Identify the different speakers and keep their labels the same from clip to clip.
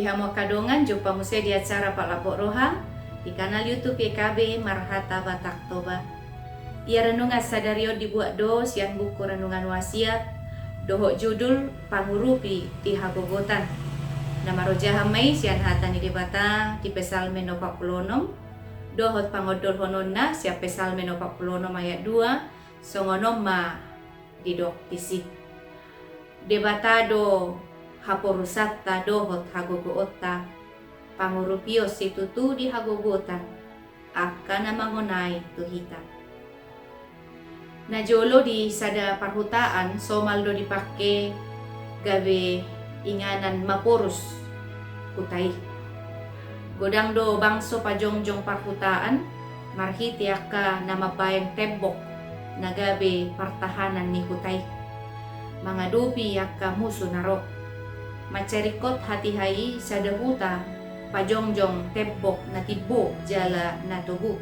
Speaker 1: Ihamo kadongan jumpa musya di acara Pak Labok Roham di kanal YouTube YKB Marhata Batak Toba. Ia renungan sadario dibuat do sian buku renungan wasiat dohok judul pangurupi di hagogotan. Nama roja hamai sian hatani di batang di pesalme no 46 dohot pangodol hononna siap pesalme no 46 ayat 2 songonom ma didok pisik. Debatado haporusatta dohot hagogoota pangurupio situtu di hagogotan akan mangonai tuhita. Najolo di sada parhutaan somaldo dipake gawe inganan mapurus kutai. Godang do bangso pajongjong parhutaan marhiti aka nama bayang tembok nagabe pertahanan ni kutai. Mangadupi aka musuh naro. Macarikot hati-hai sadahuta pajongjong tembok na tibo jala na tubu.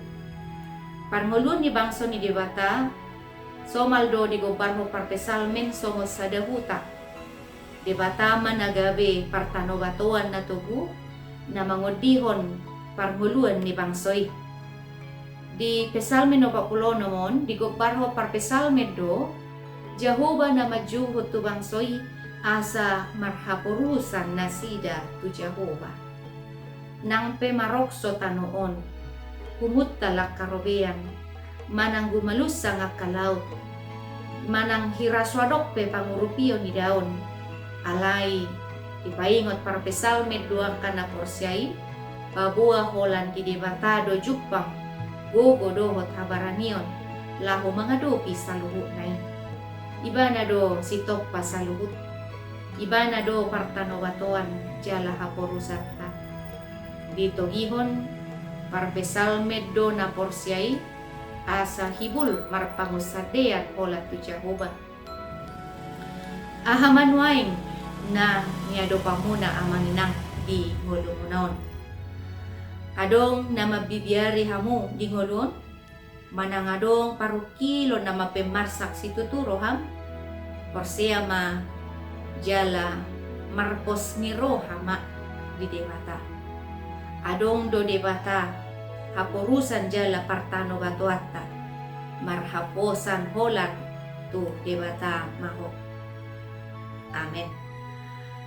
Speaker 1: Parngulun ni bangso ni debata somaldo di gobarho parpesalmen songo sadahuta. Debata managabe partanobatuan na tubu na mangodihon parnguluan ni bangsoy. Di pesalmen no 40 nomon di gobarho parpesalmen do Jehovah na majuhot tu bangsoy asa marhapurusan nasida tu Jehovah. Nang pe marokso tanoon, humut talak karobean, manang gumalus sa ngakalaut, manang hiraswadok pe pangurupio ni daon, alay, ipaingot para pesalmed duang kana porsyai, pabuah holan di debatado jupang, gogo dohot habaranion, lahu mangadopi sa luhut nai. Iba na do sitok pa sa luhut, iba na do partanobatoan jala haporusata. Dito gihon parpesalmed do na porsyai asa hibul marpangusadean hola tu Jehovah. Ahamanwaing na niado pamuna amaninang di ngulunon. Adong na mabibiyari hamu di ngulun manangadong parukilo na mapemarsak situturo ham porsea ma jala marpos ngiro hama di debata. Adong do debata haporusan jala partano batuata marhaposan holan tu debata maho. Amen.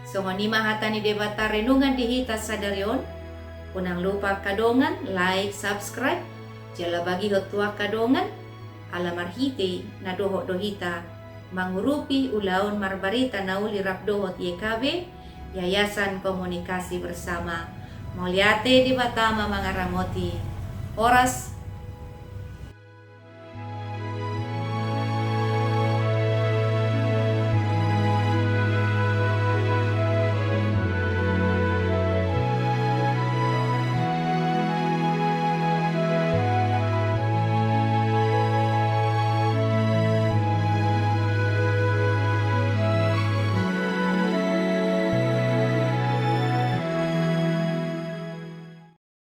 Speaker 1: So nganima hatani debata renungan dihita sadarion. Unang lupa kadongan like subscribe jala bagi hotua kadongan alamarhiti na dohot dohita mangurupi ulaon marbarita nauli rapdohot YKB Yayasan Komunikasi Bersama Moliate di Batama Mangaramoti Oras